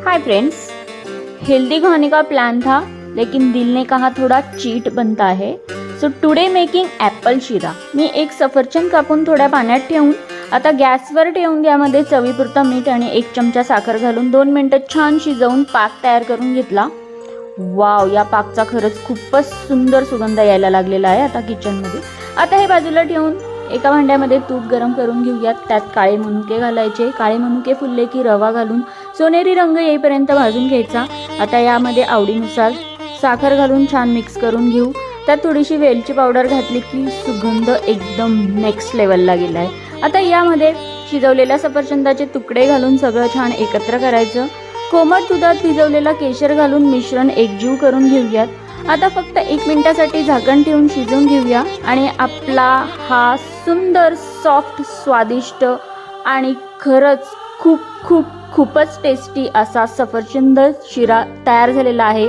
Hi friends, healthy खाने का plan था लेकिन दिल ने कहा थोड़ा चीट बनता है. सो टुडे मेकिंग ॲपल शिरा. मी एक सफरचंद कापून थोड्या पाण्यात ठेवून आता गॅसवर ठेवून त्यामध्ये चवीपुरतं मीठ आणि 1 चमचा साखर घालून 2 मिनिटं छान शिजवून पाक तयार करून घेतला. वाव, या पाकचा खरंच खूपच सुंदर सुगंध यायला लागलेला आहे आता किचनमध्ये. आता हे बाजूला ठेवून एका भांड्यामध्ये तूप गरम करून घेऊयात. त्यात काळे मनुके घालायचे. काळे मनुके फुलले की रवा घालून सोनेरी रंग येईपर्यंत भाजून घ्यायचा. आता यामध्ये आवडीनुसार साखर घालून छान मिक्स करून घेऊ. त्यात थोडीशी वेलची पावडर घातली की सुगंध एकदम नेक्स्ट लेवलला गेला आहे. आता यामध्ये शिजवलेल्या सफरचंदाचे तुकडे घालून सगळं छान एकत्र करायचं. कोमट दुधात भिजवलेला केशर घालून मिश्रण एकजीव करून घेऊयात. आता फक्त 1 मिनिटासाठी झाकण ठेवून शिजवून घेऊया आणि आपला हा सुंदर सॉफ्ट स्वादिष्ट आणि खरंच खूपच टेस्टी असा सफरचंद शिरा तयार झालेला आहे.